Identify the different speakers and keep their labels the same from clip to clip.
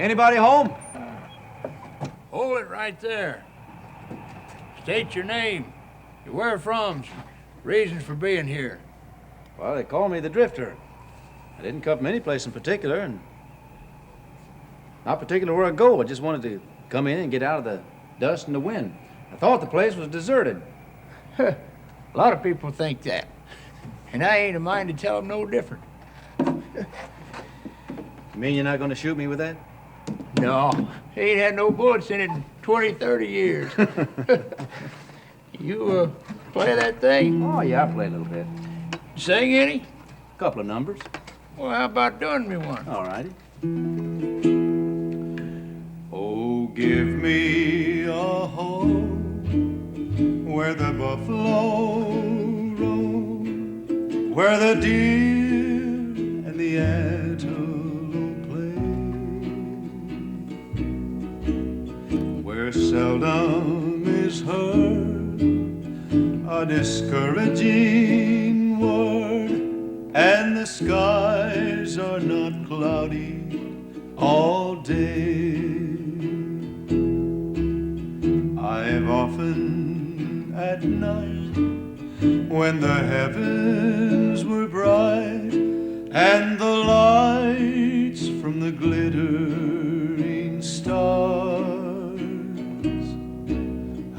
Speaker 1: Anybody home?
Speaker 2: Hold it right there. State your name, where from, reasons for being here.
Speaker 1: Well, they call me the Drifter. I didn't come from any place in particular, and not particular where I go. I just wanted to come in and get out of the dust and the wind. I thought the place was deserted.
Speaker 2: A lot of people think that, and I ain't a mind to tell them no different.
Speaker 1: You mean you're not going to shoot me with that?
Speaker 2: No, ain't had no bullets in it in 20, 30 years. You play that thing?
Speaker 1: Oh, yeah, I play a little bit.
Speaker 2: Sing any?
Speaker 1: A couple of numbers.
Speaker 2: Well, how about doing me one?
Speaker 1: All righty.
Speaker 3: Oh, give me a home where the buffalo roam, where the deer and the antelope play, where seldom is heard a discouraging word, and the skies are not cloudy all day. I've often at night, when the heavens were bright and the lights from the glittering stars,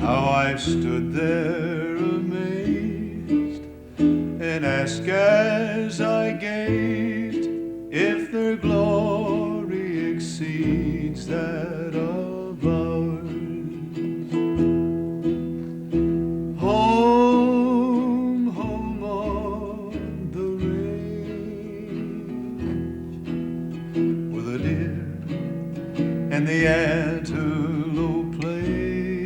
Speaker 3: how I've stood there amazed and asked as I gazed if their glory exceeds that of ours. Home, home on the range, where the deer and the antelope play,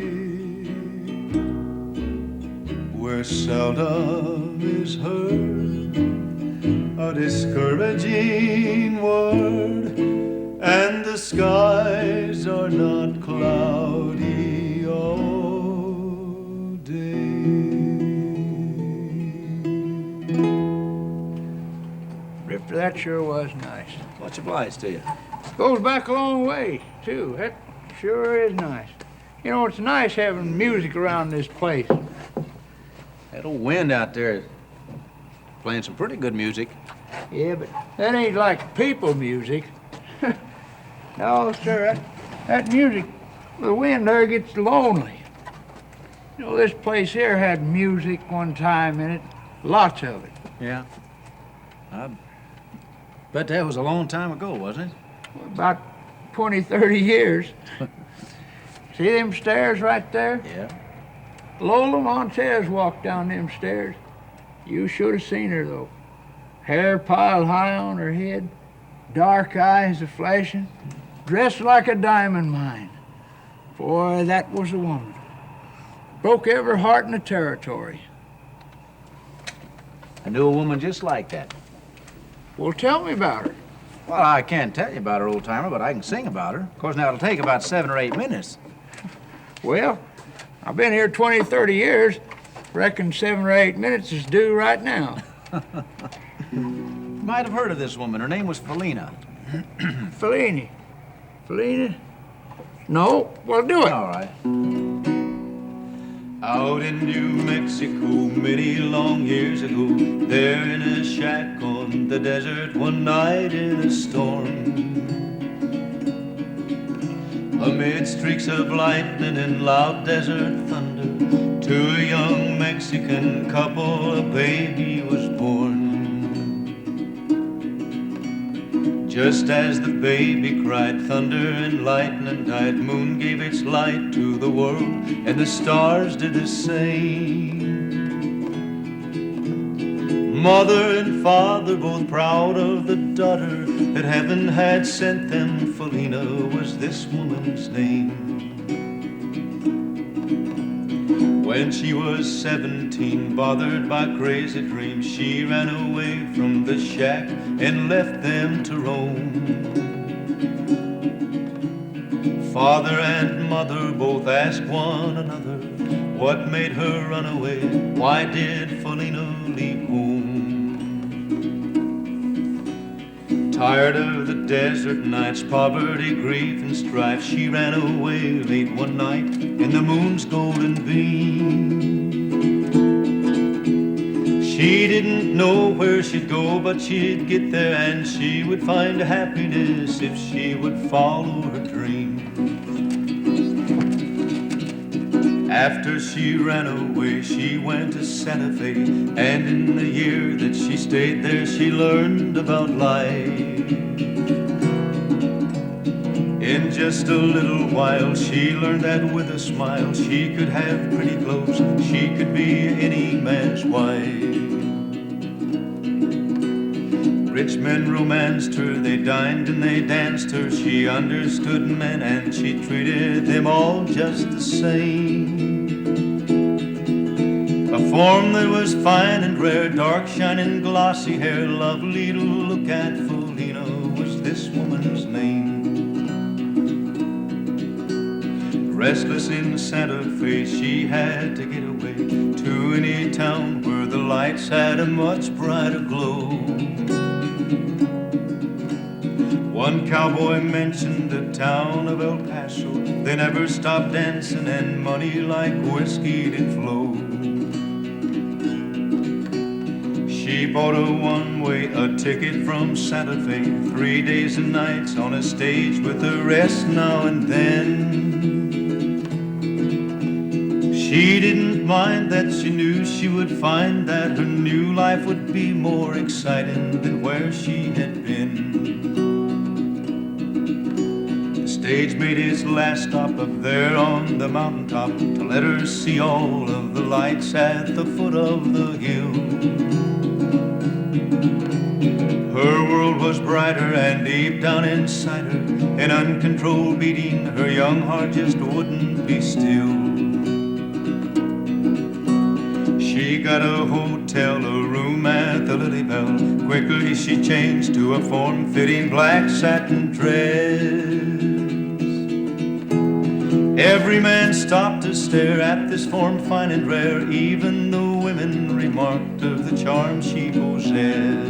Speaker 3: where seldom is heard a discouraging word, and the skies are not cloudy all day.
Speaker 2: Drifter, that sure was nice.
Speaker 1: Much obliged to you.
Speaker 2: Goes back a long way, too. That sure is nice. You know, it's nice having music around this place.
Speaker 1: That old wind out there is playing some pretty good music.
Speaker 2: Yeah, but that ain't like people music. No, sir, that music, the wind there gets lonely. You know, this place here had music one time in it, lots of it.
Speaker 1: Yeah. I bet that was a long time ago, wasn't it?
Speaker 2: About 20, 30 years. See them stairs right there?
Speaker 1: Yeah.
Speaker 2: Lola Montes walked down them stairs. You should have seen her, though. Hair piled high on her head, dark eyes a-flashing, dressed like a diamond mine. Boy, that was a woman. Broke every heart in the territory.
Speaker 1: I knew a woman just like that.
Speaker 2: Well, tell me about her.
Speaker 1: Well, I can't tell you about her, old-timer, but I can sing about her. Of course, now, it'll take about 7 or 8 minutes.
Speaker 2: Well, I've been here 20, 30 years. Reckon 7 or 8 minutes is due right now.
Speaker 1: You might have heard of this woman. Her name was Felina.
Speaker 2: Felina? Felina? No? Well, do it.
Speaker 1: All right.
Speaker 3: Out in New Mexico many long years ago, there in a shack on the desert one night in a storm, amid streaks of lightning and loud desert thunder, to a young Mexican couple a baby was born. Just as the baby cried, thunder and lightning died, moon gave its light to the world, and the stars did the same. Mother and father both proud of the daughter that heaven had sent them. Felina was this woman's name. When she was 17, bothered by crazy dreams, she ran away from the shack and left them to roam. Father and mother both asked one another, what made her run away? Why did Felina leave home? Tired of the desert nights, poverty, grief, and strife, she ran away late one night in the moon's golden beam. She didn't know where she'd go, but she'd get there and she would find happiness if she would follow her dream. After she ran away, she went to Santa Fe, and in the year that she stayed there, she learned about life. In just a little while, she learned that with a smile, she could have pretty clothes, she could be any man's wife. Rich men romanced her, they dined and they danced her. She understood men and she treated them all just the same. A form that was fine and rare, dark, shining, glossy hair, lovely to look at, Felina was this woman's name. Restless in Santa Fe, she had to get away to any town where the lights had a much brighter glow. One cowboy mentioned the town of El Paso. They never stopped dancing and money like whiskey did flow. She bought a one-way, a ticket from Santa Fe, 3 days and nights on a stage with a rest now and then. She didn't mind that she knew she would find that her new life would be more exciting than where she had been. Stage made his last stop up there on the mountaintop to let her see all of the lights at the foot of the hill. Her world was brighter and deep down inside her, an uncontrolled beating, her young heart just wouldn't be still. She got a hotel, a room at the Lily Bell. Quickly she changed to a form-fitting black satin dress. Every man stopped to stare at this form fine and rare. Even the women remarked of the charm she possessed.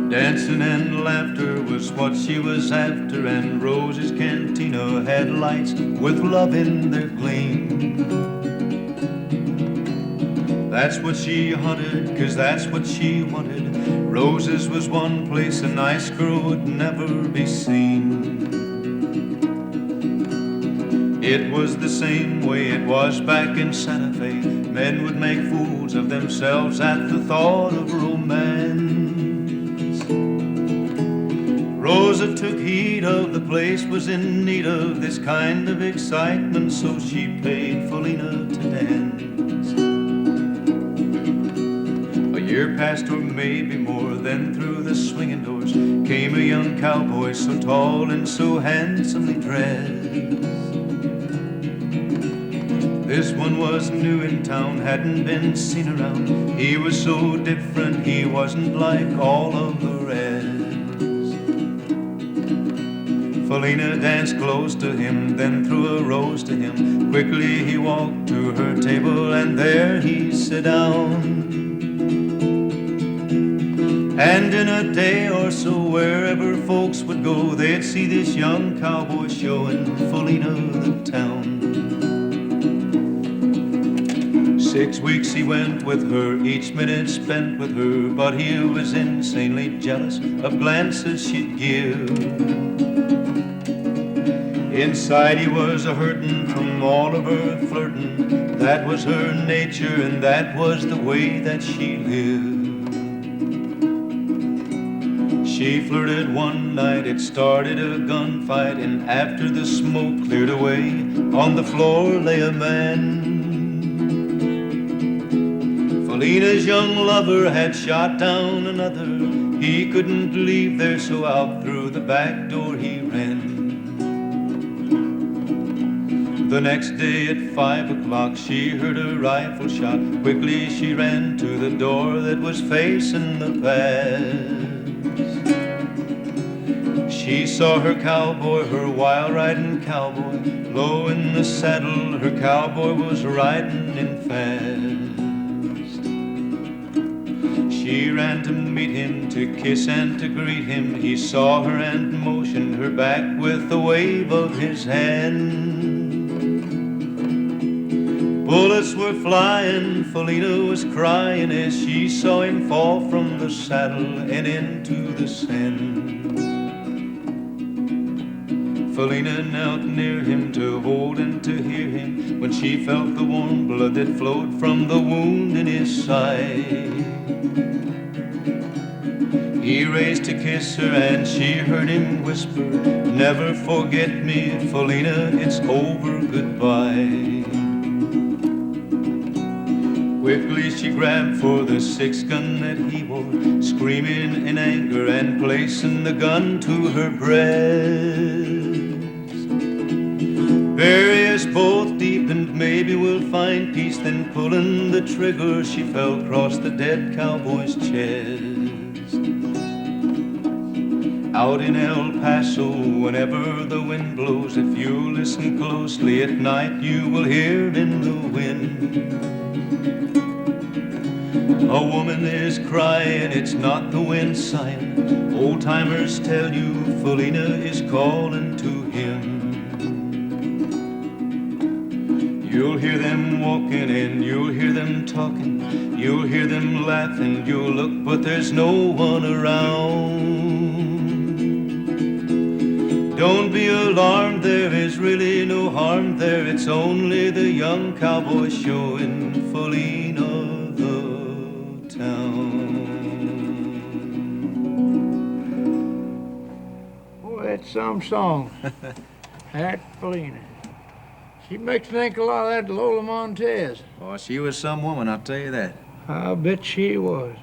Speaker 3: Dancing and laughter was what she was after, and Rose's cantina had lights with love in their gleam. That's what she hunted, 'cause that's what she wanted. Rose's was one place a nice girl would never be seen. It was the same way it was back in Santa Fe. Men would make fools of themselves at the thought of romance. Rosa took heed of the place was in need of this kind of excitement, so she paid Felina to dance. A year passed, or maybe more, then through the swinging doors came a young cowboy, so tall and so handsomely dressed. This one was new in town, hadn't been seen around. He was so different, he wasn't like all of the rest. Felina danced close to him, then threw a rose to him. Quickly he walked to her table, and there he sat down. And in a day or so, wherever folks would go, they'd see this young cowboy showing Felina the town. 6 weeks he went with her, each minute spent with her, but he was insanely jealous of glances she'd give. Inside he was a-hurtin' from all of her flirtin'. That was her nature and that was the way that she lived. She flirted one night, it started a gunfight, and after the smoke cleared away, on the floor lay a man. Felina's young lover had shot down another. He couldn't leave there, so out through the back door he ran. The next day at 5 o'clock, she heard a rifle shot. Quickly she ran to the door that was facing the pass. She saw her cowboy, her wild-riding cowboy, low in the saddle. Her cowboy was riding in fast. She ran to meet him, to kiss and to greet him. He saw her and motioned her back with a wave of his hand. Bullets were flying, Felina was crying as she saw him fall from the saddle and into the sand. Felina knelt near him to hold and to hear him when she felt the warm blood that flowed from the wound in his side. He raised to kiss her and she heard him whisper, "Never forget me, Felina, it's over, goodbye." Quickly she grabbed for the 6-gun that he wore, screaming in anger and placing the gun to her breast. Bury us both deep and maybe we'll find peace. Then pulling the trigger she fell across the dead cowboy's chest. Out in El Paso, whenever the wind blows, if you listen closely at night, you will hear in the wind. A woman is crying, it's not the wind sighing. Old timers tell you Felina is calling to him. You'll hear them walking and you'll hear them talking. You'll hear them laughing, you'll look, but there's no one around. Don't be alarmed, there is really no harm there. It's only the young cowboy showing Felina the town.
Speaker 2: Boy, that's some song. That Felina. She makes me think a lot of that Lola Montes.
Speaker 1: Boy, she was some woman, I'll tell you that.
Speaker 2: I bet she was.